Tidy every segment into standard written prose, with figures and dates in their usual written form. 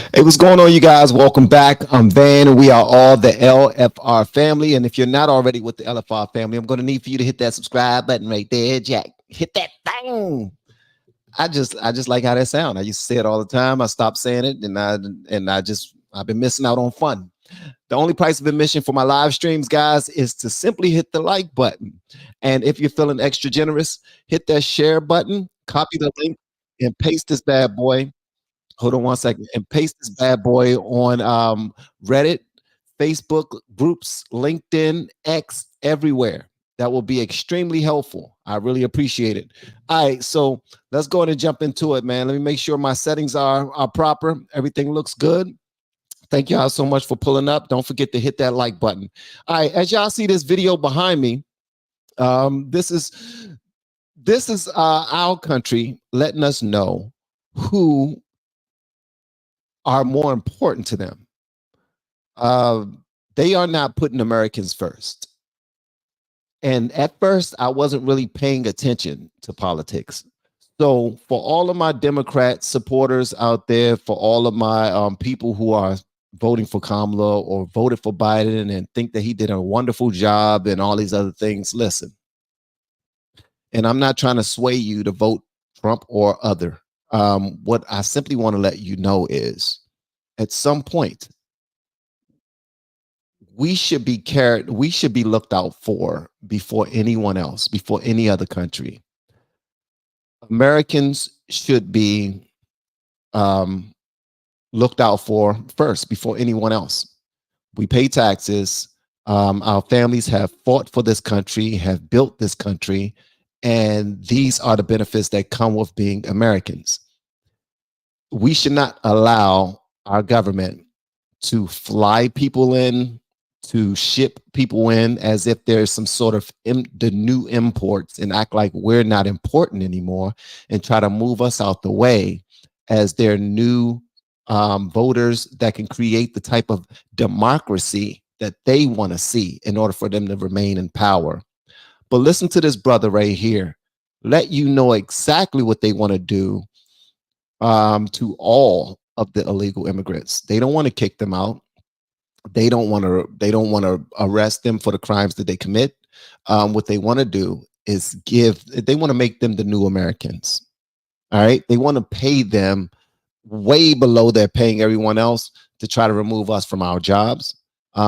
Hey, what's going on, you guys? Welcome back. I'm Van, and we are all the LFR family. And if you're not already with the LFR family, I'm going to need for you to hit that subscribe button right there, Jack. Hit that thing. I just like how that sound. I used to say it all the time. I stopped saying it, and I've been missing out on fun. The only price of admission for my live streams, guys, is to simply hit the like button. And if you're feeling extra generous, hit that share button, copy the link, and paste this bad boy. Hold on one second, and paste this bad boy on Reddit, Facebook groups, LinkedIn, X, everywhere. That will be extremely helpful. I really appreciate it. All right, so let's go ahead and jump into it, man. Let me make sure my settings are proper. Everything looks good. Thank y'all so much for pulling up. Don't forget to hit that like button. All right, as y'all see this video behind me, this is our country letting us know who are more important to them. They are not putting Americans first. And at first, I wasn't really paying attention to politics. So for all of my Democrat supporters out there, for all of my people who are voting for Kamala or voted for Biden and think that he did a wonderful job and all these other things, listen. And I'm not trying to sway you to vote Trump or other. What I simply want to let you know is at some point, we should be looked out for before anyone else, before any other country. Americans should be looked out for first before anyone else. We pay taxes. Our families have fought for this country, have built this country, and these are the benefits that come with being Americans. We should not allow our government to fly people in, to ship people in as if there's some sort of the new imports and act like we're not important anymore and try to move us out the way as their new voters that can create the type of democracy that they want to see in order for them to remain in power. But listen to this brother right here. Let you know exactly what they want to do to all of the illegal immigrants. They don't want to kick them out. They don't want to arrest them for the crimes that they commit. What they want to do is they want to make them the new Americans. All right. They want to pay them way below they're paying everyone else to try to remove us from our jobs.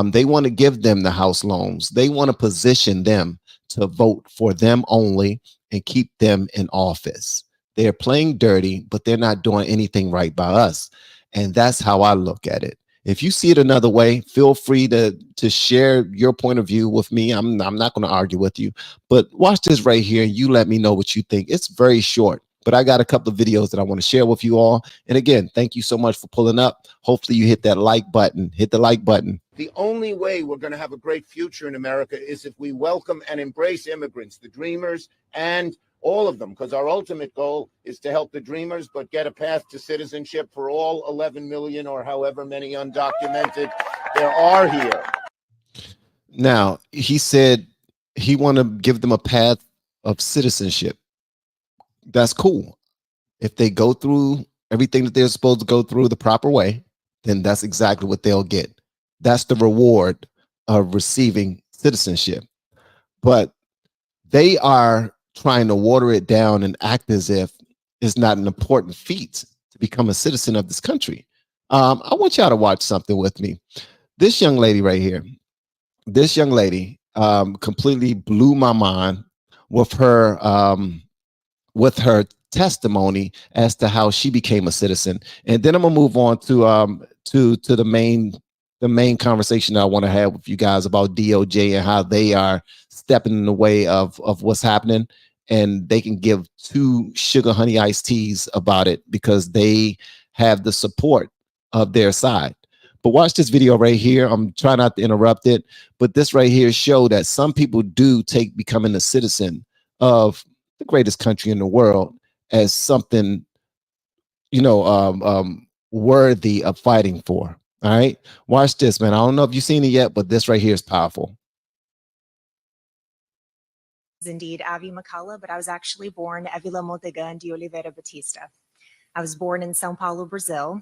They want to give them the house loans. They want to position them to vote for them only and keep them in office. They're playing dirty, but they're not doing anything right by us. And that's how I look at it. If you see it another way, feel free to share your point of view with me. I'm not going to argue with you, but watch this right here. You let me know what you think. It's very short, but I got a couple of videos that I want to share with you all. And again, thank you so much for pulling up. Hopefully you hit that like button. Hit the like button. The only way we're going to have a great future in America is if we welcome and embrace immigrants, the dreamers, and all of them, because our ultimate goal is to help the dreamers, but get a path to citizenship for all 11 million or however many undocumented there are here. Now, he said he want to give them a path of citizenship. That's cool. If they go through everything that they're supposed to go through the proper way, then that's exactly what they'll get. That's the reward of receiving citizenship. But they are trying to water it down and act as if it's not an important feat to become a citizen of this country. I want y'all to watch something with me. This young lady right here, this young lady completely blew my mind with her testimony as to how she became a citizen. And then I'm gonna move on to the main conversation that I want to have with you guys about DOJ and how they are stepping in the way of what's happening, and they can give two sugar honey iced teas about it because they have the support of their side. But watch this video right here. I'm trying not to interrupt it, but this right here show that some people do take becoming a citizen of the greatest country in the world as something, worthy of fighting for. All right, watch this, man. I don't know if you've seen it yet, but this right here is powerful. Is indeed Avi Macala, but I was actually born Avila Motegan de Oliveira Batista. I was born in Sao Paulo, Brazil.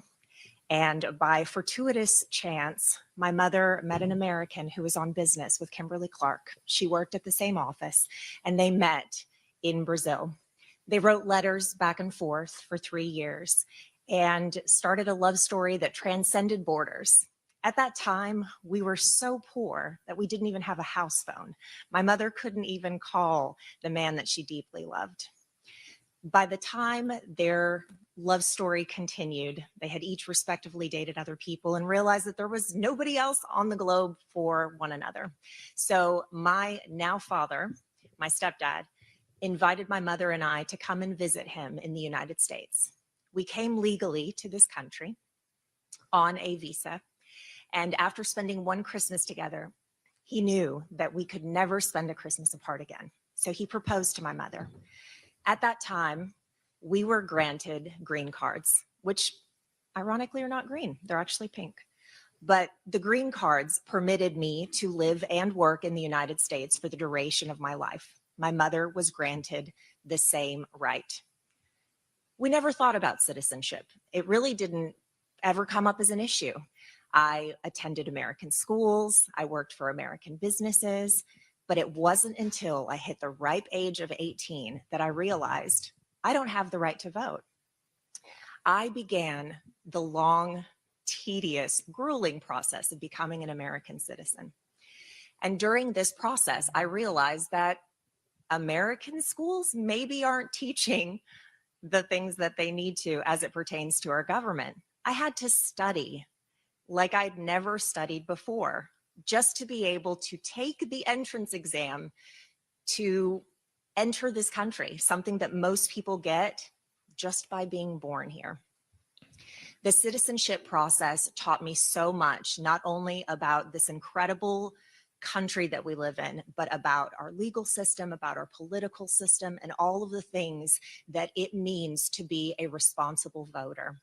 And by fortuitous chance, my mother met an American who was on business with Kimberly Clark. She worked at the same office, and they met in Brazil. They wrote letters back and forth for 3 years and started a love story that transcended borders. At that time, we were so poor that we didn't even have a house phone. My mother couldn't even call the man that she deeply loved. By the time their love story continued, they had each respectively dated other people and realized that there was nobody else on the globe for one another. So my now father, my stepdad, invited my mother and I to come and visit him in the United States. We came legally to this country on a visa. And after spending one Christmas together, he knew that we could never spend a Christmas apart again. So he proposed to my mother. At that time, we were granted green cards, which ironically are not green. They're actually pink. But the green cards permitted me to live and work in the United States for the duration of my life. My mother was granted the same right. We never thought about citizenship. It really didn't ever come up as an issue. I attended American schools, I worked for American businesses, but it wasn't until I hit the ripe age of 18 that I realized I don't have the right to vote. I began the long, tedious, grueling process of becoming an American citizen. And during this process, I realized that American schools maybe aren't teaching the things that they need to as it pertains to our government. I had to study like I'd never studied before, just to be able to take the entrance exam to enter this country, something that most people get just by being born here. The citizenship process taught me so much, not only about this incredible country that we live in, but about our legal system, about our political system, and all of the things that it means to be a responsible voter.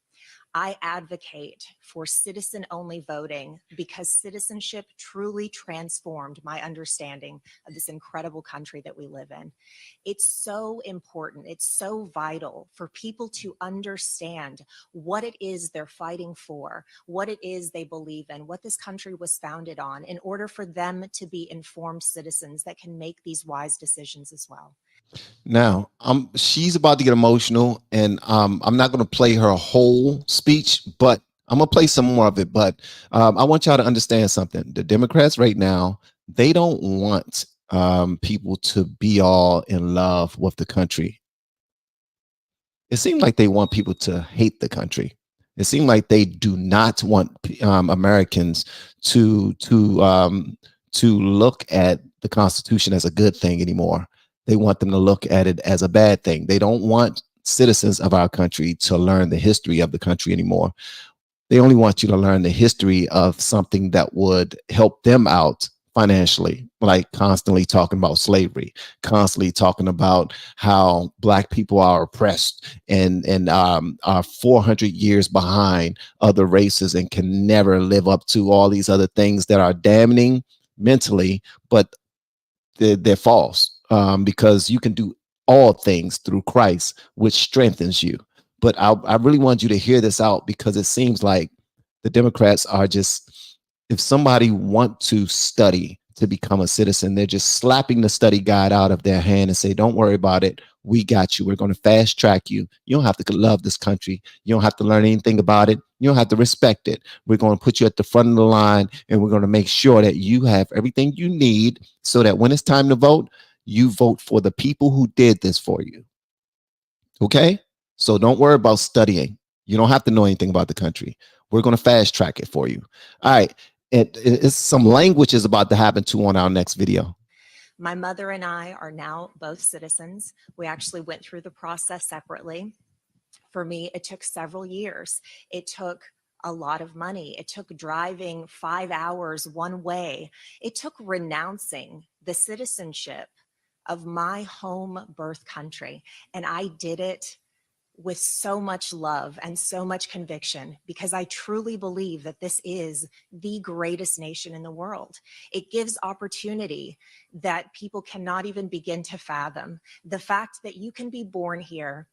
I advocate for citizen-only voting because citizenship truly transformed my understanding of this incredible country that we live in. It's so important, it's so vital for people to understand what it is they're fighting for, what it is they believe in, what this country was founded on, in order for them to be informed citizens that can make these wise decisions as well. Now, she's about to get emotional, and I'm not going to play her whole speech, but I'm going to play some more of it. But I want y'all to understand something. The Democrats right now, they don't want people to be all in love with the country. It seems like they want people to hate the country. It seems like they do not want Americans to look at the Constitution as a good thing anymore. They want them to look at it as a bad thing. They don't want citizens of our country to learn the history of the country anymore. They only want you to learn the history of something that would help them out financially, like constantly talking about slavery, constantly talking about how Black people are oppressed and are 400 years behind other races and can never live up to all these other things that are damning mentally, but they're false, because you can do all things through Christ, which strengthens you. But I really want you to hear this out, because it seems like the Democrats are just, if somebody want to study to become a citizen, they're just slapping the study guide out of their hand and say, don't worry about it. We got you. We're going to fast track you. You don't have to love this country. You don't have to learn anything about it. You don't have to respect it. We're going to put you at the front of the line, and we're going to make sure that you have everything you need so that when it's time to vote, you vote for the people who did this for you. Okay? So don't worry about studying. You don't have to know anything about the country. We're going to fast track it for you. All right. It's some language is about to happen too on our next video. My mother and I are now both citizens. We actually went through the process separately. For me, it took several years. It took a lot of money. It took driving 5 hours one way. It took renouncing the citizenship of my home birth country. And I did it with so much love and so much conviction, because I truly believe that this is the greatest nation in the world. It gives opportunity that people cannot even begin to fathom. The fact that you can be born here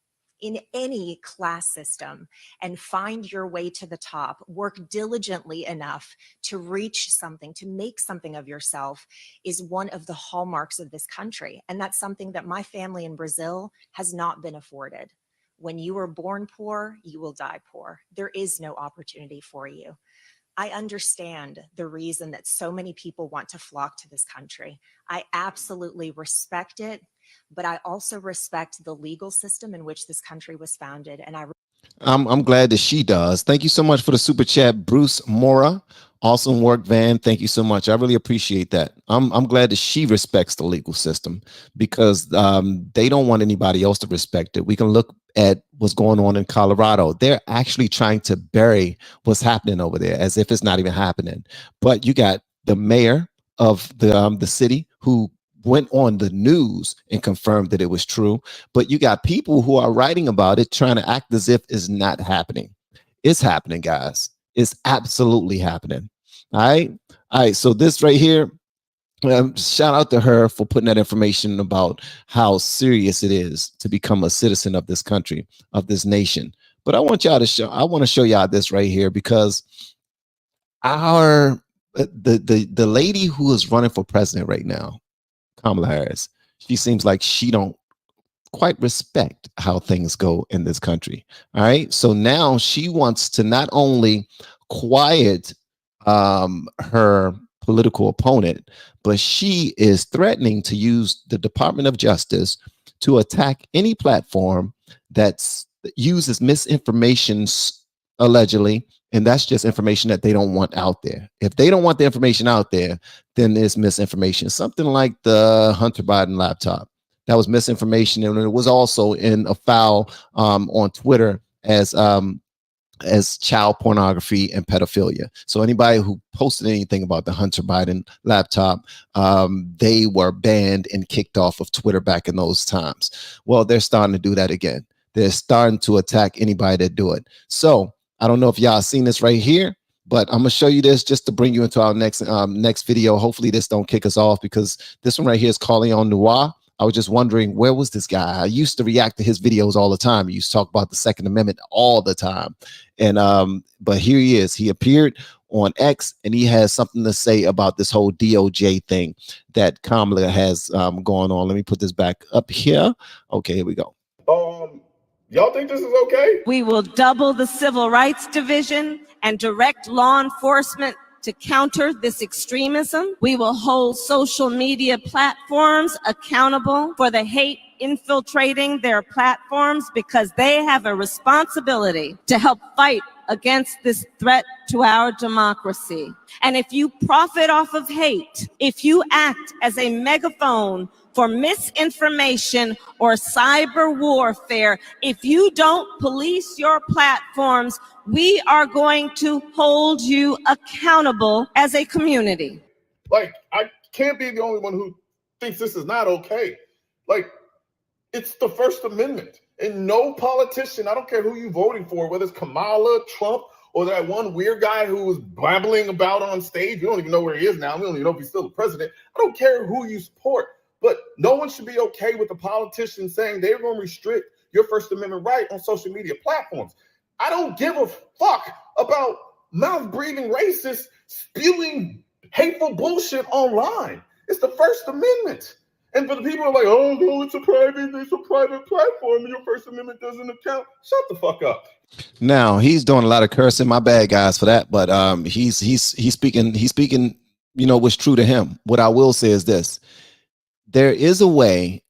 in any class system and find your way to the top, work diligently enough to reach something, to make something of yourself, is one of the hallmarks of this country. And that's something that my family in Brazil has not been afforded. When you are born poor, you will die poor. There is no opportunity for you. I understand the reason that so many people want to flock to this country. I absolutely respect it, but I also respect the legal system in which this country was founded. And I'm glad that she does. Thank you so much for the super chat, Bruce Mora. Awesome work, Van. Thank you so much. I really appreciate that. I'm glad that she respects the legal system, because they don't want anybody else to respect it. We can look at what's going on in Colorado. They're actually trying to bury what's happening over there as if it's not even happening. But you got the mayor of the city who went on the news and confirmed that it was true. But you got people who are writing about it, trying to act as if it's not happening. It's happening, guys. It's absolutely happening. All right. All right. So this right here, shout out to her for putting that information about how serious it is to become a citizen of this country, of this nation. But I want y'all to show, I want to show y'all this right here, because the lady who is running for president right now, Kamala Harris, she seems like she don't quite respect how things go in this country. All right. So now she wants to not only quiet her political opponent, but she is threatening to use the Department of Justice to attack any platform that uses misinformation, allegedly. And that's just information that they don't want out there. If they don't want the information out there, then it's misinformation. Something like the Hunter Biden laptop. That was misinformation. And it was also in a file on Twitter as child pornography and pedophilia. So anybody who posted anything about the Hunter Biden laptop, they were banned and kicked off of Twitter back in those times. Well, they're starting to do that again. They're starting to attack anybody that do it. So I don't know if y'all seen this right here, but I'm gonna show you this just to bring you into our next video. Hopefully this don't kick us off, because this one right here is Carleon Noir. I was just wondering, where was this guy? I used to react to his videos all the time. He used to talk about the Second Amendment all the time. And but here he is. He appeared on X, and he has something to say about this whole DOJ thing that Kamala has going on. Let me put this back up here. Okay, here we go. Y'all think this is okay? We will double the Civil Rights Division and direct law enforcement to counter this extremism. We will hold social media platforms accountable for the hate infiltrating their platforms, because they have a responsibility to help fight against this threat to our democracy. And if you profit off of hate, if you act as a megaphone for misinformation or cyber warfare, if you don't police your platforms, we are going to hold you accountable as a community. Like, I can't be the only one who thinks this is not okay. Like, it's the First Amendment. And no politician, I don't care who you're voting for, whether it's Kamala, Trump, or that one weird guy who was babbling about on stage. We don't even know where he is now. We don't even know if he's still the president. I don't care who you support. But no one should be okay with the politicians saying they're going to restrict your First Amendment right on social media platforms. I don't give a fuck about mouth-breathing racists spewing hateful bullshit online. It's the First Amendment. And for the people who are like, oh, no, it's a private platform, and your First Amendment doesn't account. Shut the fuck up. Now he's doing a lot of cursing. My bad, guys, for that. But he's speaking, you know, what's true to him. What I will say is this: there is a way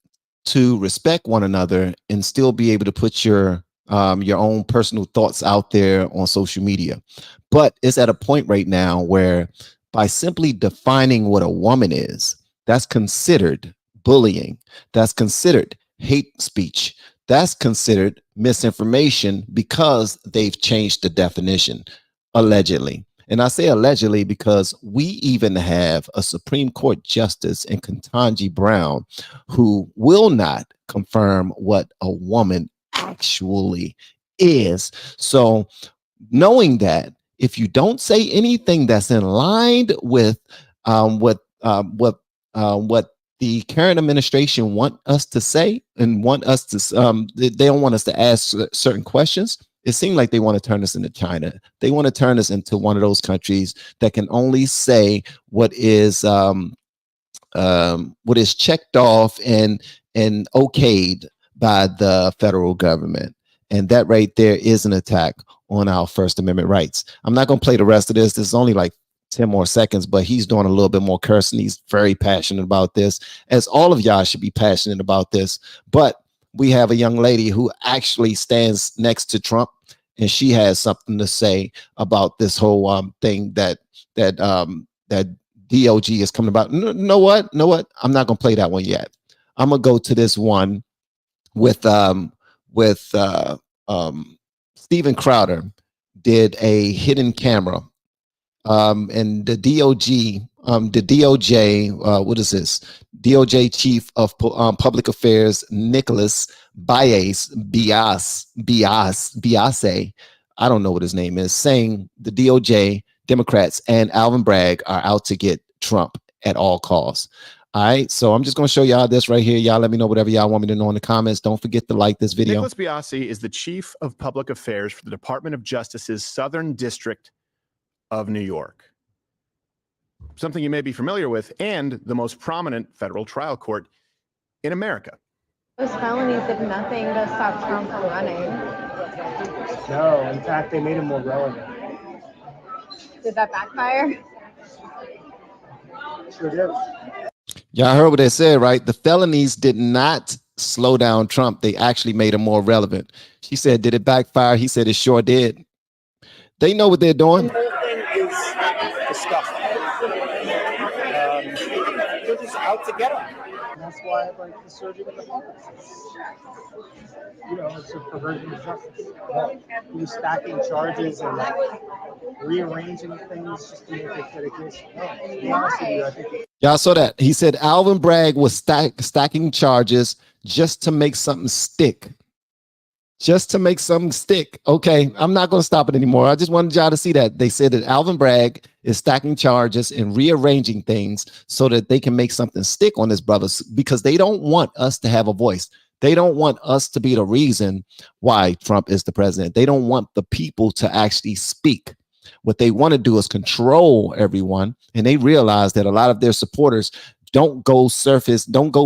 to respect one another and still be able to put your own personal thoughts out there on social media. But it's at a point right now where, by simply defining what a woman is, that's considered bullying. That's considered hate speech. That's considered misinformation, because they've changed the definition, allegedly. And I say allegedly because we even have a Supreme Court Justice in Ketanji Brown who will not confirm what a woman actually is. So knowing that, if you don't say anything that's in line with what the current administration want us to say and want us to, they don't want us to ask certain questions. It seemed like they want to turn us into China. They want to turn us into one of those countries that can only say what is checked off and okayed by the federal government. And that right there is an attack on our First Amendment rights. I'm not going to play the rest of this. This is only like 10 more seconds, but he's doing a little bit more cursing. He's very passionate about this, as all of y'all should be passionate about this. But we have a young lady who actually stands next to Trump, and she has something to say about this whole thing that DOJ is coming about. Know what? I'm not going to play that one yet. I'm going to go to this one with Steven Crowder did a hidden camera. And the DOJ, what is this? DOJ Chief of Public Affairs, Nicholas Biase, I don't know what his name is, saying the DOJ, Democrats, and Alvin Bragg are out to get Trump at all costs. All right, so I'm just going to show y'all this right here. Y'all let me know whatever y'all want me to know in the comments. Don't forget to like this video. Nicholas Biase is the Chief of Public Affairs for the Department of Justice's Southern District of New York. Something you may be familiar with, and the most prominent federal trial court in America. Those felonies did nothing to stop Trump from running. No, in fact, they made him more relevant. Did that backfire? Sure did. Y'all heard what they said, right? The felonies did not slow down Trump. They actually made him more relevant. She said, did it backfire? He said, it sure did. They know what they're doing. The whole thing is disgusting. They're just out to get him. And that's why I like the surging of the office. It's a perversion of justice. You're stacking charges and rearranging things just to make it fit a case. No, to be honest with you, I think y'all saw that. He said Alvin Bragg was stacking charges just to make something stick. Just to make something stick. Okay, I'm not going to stop it anymore. I just wanted y'all to see that. They said that Alvin Bragg is stacking charges and rearranging things so that they can make something stick on his brothers, because they don't want us to have a voice. They don't want us to be the reason why Trump is the president. They don't want the people to actually speak. What they want to do is control everyone. And they realize that a lot of their supporters don't go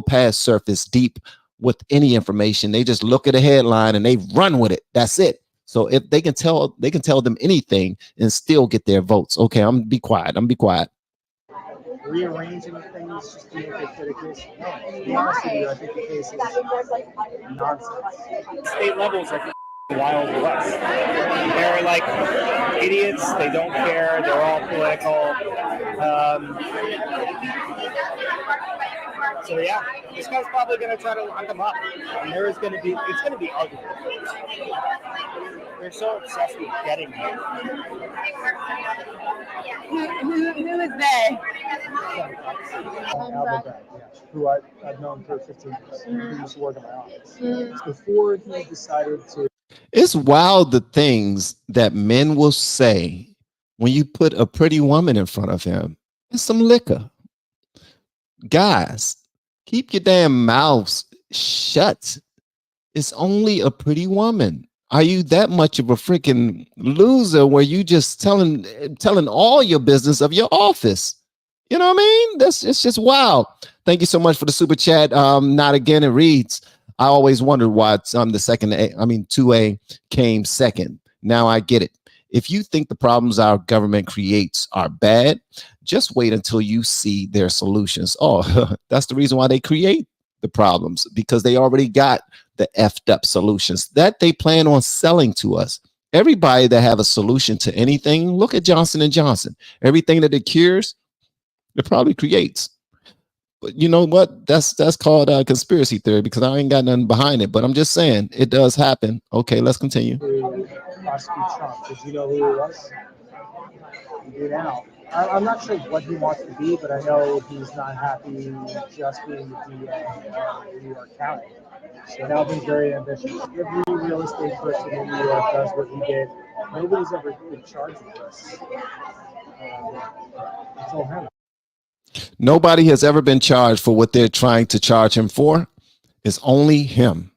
past surface deep with any information. They just look at a headline and they run with it. That's it. So if they can tell them anything and still get their votes. Okay, I'm gonna be quiet. Rearranging things just to make it fit a case. No, to be honest with you, I think the case is nonsense. State levels are Wild West. They're like idiots. They don't care. They're all political. So yeah, this guy's probably going to try to lock him up, and it's going to be ugly. They're so obsessed with getting him. Who is they? Alvin Bragg, who I've known for 15 years. He used to work in my office. Before he decided to. It's wild the things that men will say when you put a pretty woman in front of him. It's some liquor. Guys, keep your damn mouths shut. It's only a pretty woman. Are you that much of a freaking loser where you just telling all your business of your office? You know what I mean? It's just wild. Thank you so much for the super chat. Not again, it reads, I always wondered why the 2A came second. Now I get it. If you think the problems our government creates are bad, just wait until you see their solutions. Oh, that's the reason why they create the problems, because they already got the effed up solutions that they plan on selling to us. Everybody that have a solution to anything, look at Johnson & Johnson. Everything that it cures, it probably creates. But you know what? That's called a conspiracy theory, because I ain't got nothing behind it. But I'm just saying it does happen. Okay, let's continue. Prosecute Trump. Did you know who he was? You do now. I'm not sure what he wants to be, but I know he's not happy just being the DA of New York County. So Alvin's very ambitious. Every real estate person in New York does what he did. Nobody's ever been charged with this until him. Nobody has ever been charged for what they're trying to charge him for. It's only him,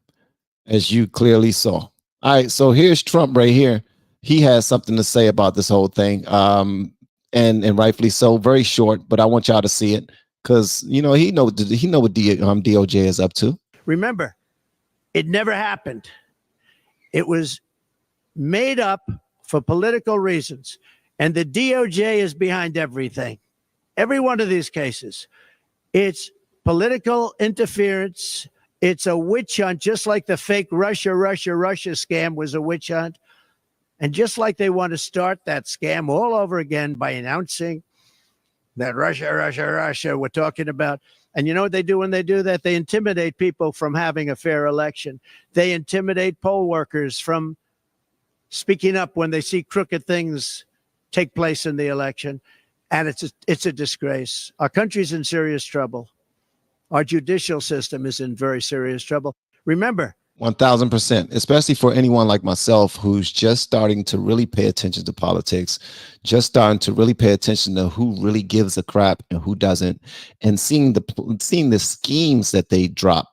as you clearly saw. All right, so here's Trump right here. He has something to say about this whole thing, and rightfully so. Very short, but I want y'all to see it because he know what DOJ is up to. Remember, it never happened. It was made up for political reasons, and the DOJ is behind everything. Every one of these cases, it's political interference. It's a witch hunt, just like the fake Russia scam was a witch hunt. And just like they want to start that scam all over again by announcing that Russia, we're talking about. And you know what they do when they do that? They intimidate people from having a fair election. They intimidate poll workers from speaking up when they see crooked things take place in the election. And it's a disgrace. Our country's in serious trouble. Our judicial system is in very serious trouble. Remember, 1000%, especially for anyone like myself who's just starting to really pay attention to politics, just starting to really pay attention to who really gives a crap and who doesn't, and seeing the schemes that they drop.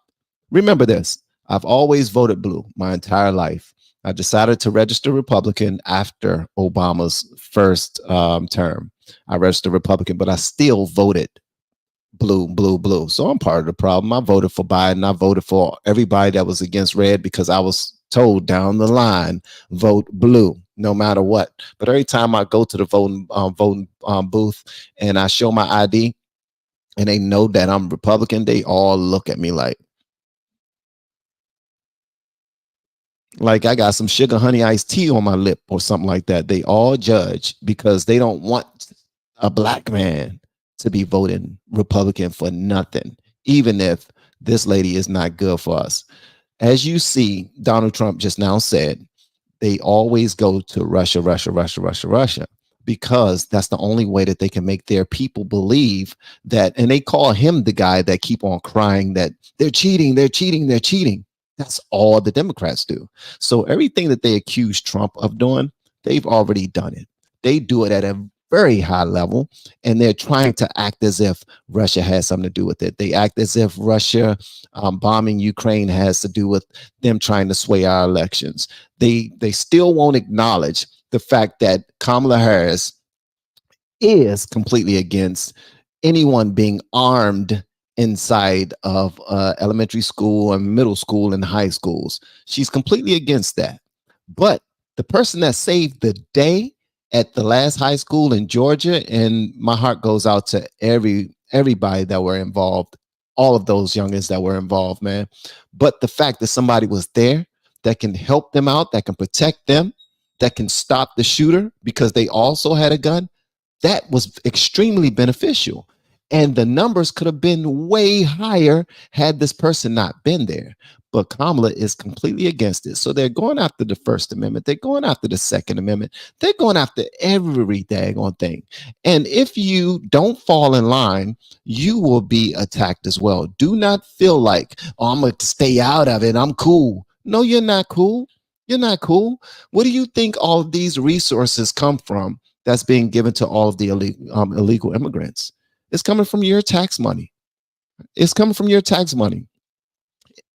Remember this: I've always voted blue my entire life. I decided to register Republican after Obama's first term. I registered Republican, but I still voted blue. So I'm part of the problem. I voted for Biden. I voted for everybody that was against red because I was told down the line, vote blue, no matter what. But every time I go to the voting booth and I show my ID and they know that I'm Republican, they all look at me like I got some sugar honey iced tea on my lip or something like that. They all judge because they don't want a black man to be voting Republican for nothing, even if this lady is not good for us. As you see, Donald Trump just now said, they always go to Russia, because that's the only way that they can make their people believe that, and they call him the guy that keep on crying that they're cheating. That's all the Democrats do. So everything that they accuse Trump of doing, they've already done it. They do it at a very high level, and they're trying to act as if Russia has something to do with it. They act as if Russia bombing Ukraine has to do with them trying to sway our elections. They still won't acknowledge the fact that Kamala Harris is completely against anyone being armed inside of elementary school and middle school and high schools. She's completely against that. But the person that saved the day at the last high school in Georgia, and my heart goes out to everybody that were involved, all of those youngins that were involved, man. But the fact that somebody was there that can help them out, that can protect them, that can stop the shooter because they also had a gun, that was extremely beneficial. And the numbers could have been way higher had this person not been there. But Kamala is completely against it. So they're going after the First Amendment. They're going after the Second Amendment. They're going after every daggone thing. And if you don't fall in line, you will be attacked as well. Do not feel like, oh, I'm going to stay out of it. I'm cool. No, you're not cool. You're not cool. What do you think all of these resources come from that's being given to all of the illegal immigrants? It's coming from your tax money. It's coming from your tax money.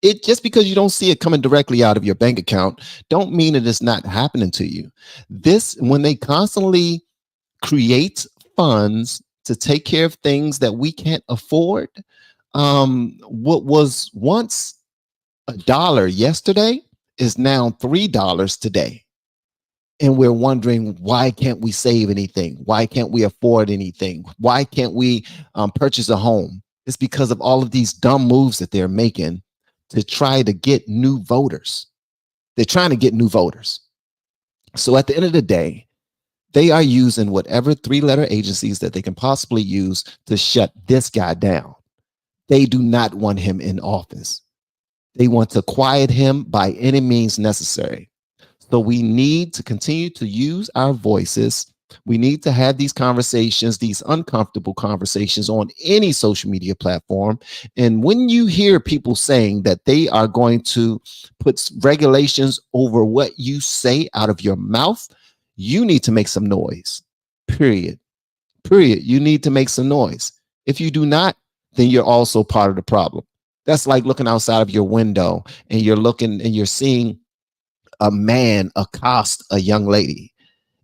It just because you don't see it coming directly out of your bank account, don't mean it is not happening to you. This, when they constantly create funds to take care of things that we can't afford, what was once $1 yesterday is now $3 today. And we're wondering, why can't we save anything? Why can't we afford anything? Why can't we purchase a home? It's because of all of these dumb moves that they're making to try to get new voters. They're trying to get new voters. So at the end of the day, they are using whatever 3-letter agencies that they can possibly use to shut this guy down. They do not want him in office. They want to quiet him by any means necessary. So we need to continue to use our voices. We need to have these conversations, these uncomfortable conversations on any social media platform. And when you hear people saying that they are going to put regulations over what you say out of your mouth, you need to make some noise. Period. You need to make some noise. If you do not, then you're also part of the problem. That's like looking outside of your window and you're looking and you're seeing a man accost a young lady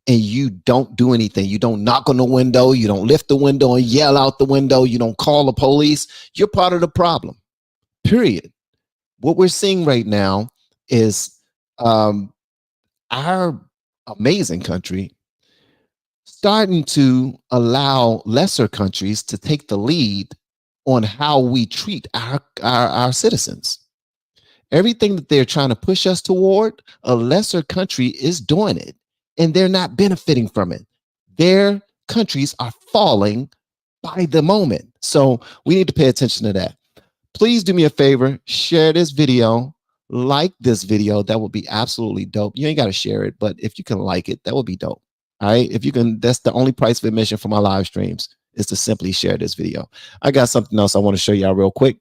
and you don't do anything. You don't knock on the window. You don't lift the window and yell out the window. You don't call the police. You're part of the problem, period. What we're seeing right now is our amazing country starting to allow lesser countries to take the lead on how we treat our citizens. Everything that they're trying to push us toward, a lesser country is doing it, and they're not benefiting from it. Their countries are falling by the moment. So we need to pay attention to that. Please do me a favor, share this video, like this video. That would be absolutely dope. You ain't got to share it, but if you can like it, that would be dope. All right. If you can, that's the only price of admission for my live streams is to simply share this video. I got something else I want to show y'all real quick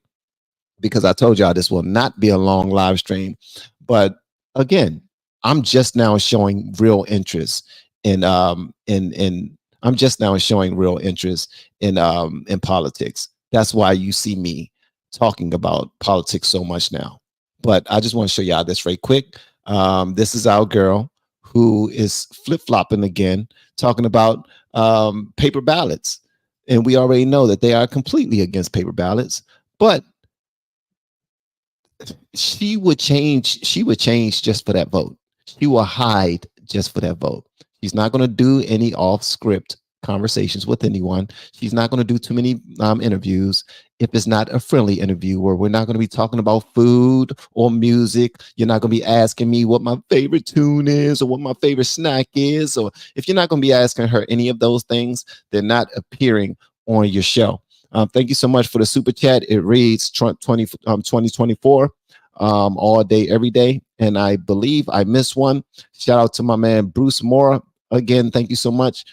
because I told y'all this will not be a long live stream. But again, I'm just now showing real interest in I'm just now showing real interest in politics. That's why you see me talking about politics so much now. But I just want to show y'all this right quick. This is our girl who is flip-flopping again, talking about paper ballots. And we already know that they are completely against paper ballots, but she would change just for that vote. She will hide just for that vote. She's not going to do any off-script conversations with anyone. She's not going to do too many interviews if it's not a friendly interview where we're not going to be talking about food or music. You're not going to be asking me what my favorite tune is or what my favorite snack is. Or if you're not going to be asking her any of those things, they're not appearing on your show. Thank you so much for the super chat. It reads 2024 all day, every day. And I believe I missed one. Shout out to my man, Bruce Mora. Again, thank you so much.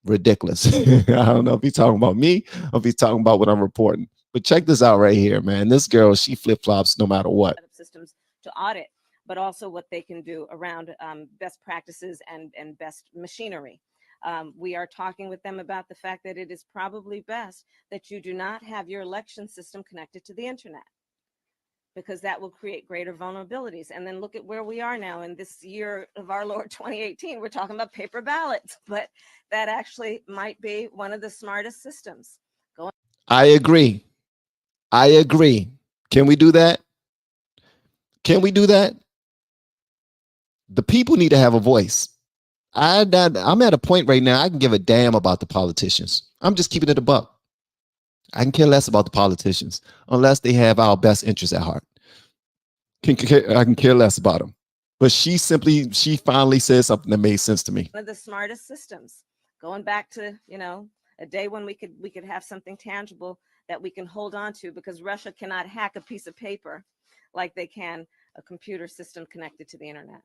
Ridiculous. I don't know if he's talking about me or if he's talking about what I'm reporting. But check this out right here, man. This girl, she flip-flops no matter what. Systems to audit, but also what they can do around best practices and best machinery. We are talking with them about the fact that it is probably best that you do not have your election system connected to the internet, because that will create greater vulnerabilities. And then look at where we are now in this year of our Lord 2018. We're talking about paper ballots, but that actually might be one of the smartest systems. I agree. I agree. Can we do that? Can we do that? The people need to have a voice. I'm at a point right now, I can give a damn about the politicians. I'm just keeping it a buck. I can care less about the politicians unless they have our best interests at heart. I can care less about them. But she finally said something that made sense to me. One of the smartest systems, going back to, a day when we could have something tangible that we can hold on to, because Russia cannot hack a piece of paper like they can a computer system connected to the internet.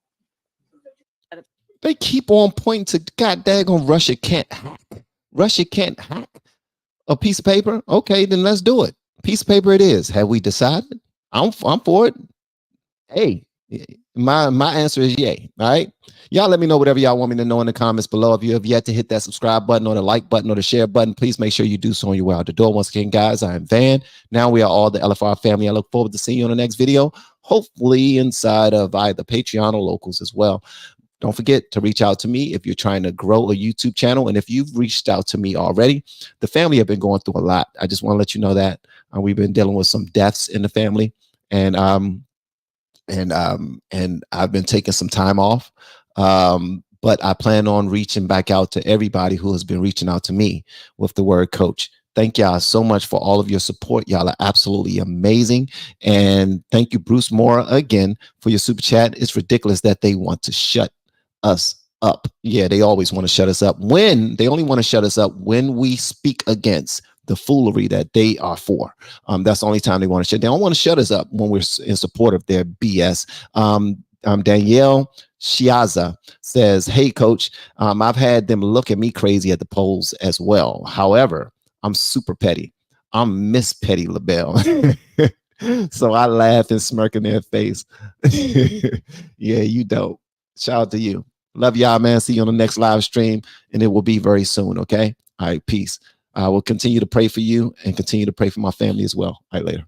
They keep on pointing to God daggone Russia can't hack. Russia can't hack a piece of paper. Okay, then let's do it. Piece of paper it is. Have we decided? I'm for it. Hey, my answer is yay. All right. Y'all let me know whatever y'all want me to know in the comments below. If you have yet to hit that subscribe button or the like button or the share button, please make sure you do so on your way out the door. Once again, guys, I am Van. Now we are all the LFR family. I look forward to seeing you on the next video, hopefully inside of either Patreon or locals as well. Don't forget to reach out to me if you're trying to grow a YouTube channel. And if you've reached out to me already, the family have been going through a lot. I just want to let you know that we've been dealing with some deaths in the family. And I've been taking some time off. But I plan on reaching back out to everybody who has been reaching out to me with the word coach. Thank y'all so much for all of your support. Y'all are absolutely amazing. And thank you, Bruce Mora, again, for your super chat. It's ridiculous that they want to shut us up. Yeah, they always want to shut us up. When they only want to shut us up when we speak against the foolery that they are for. That's the only time they want to shut. They don't want to shut us up when we're in support of their BS. Danielle Shiaza says, "Hey, coach, I've had them look at me crazy at the polls as well. However, I'm super petty. I'm Miss Petty LaBelle." So I laugh and smirk in their face. Yeah, you dope. Shout out to you. Love y'all, man. See you on the next live stream, and it will be very soon, okay? All right, peace. I will continue to pray for you and continue to pray for my family as well. All right, later.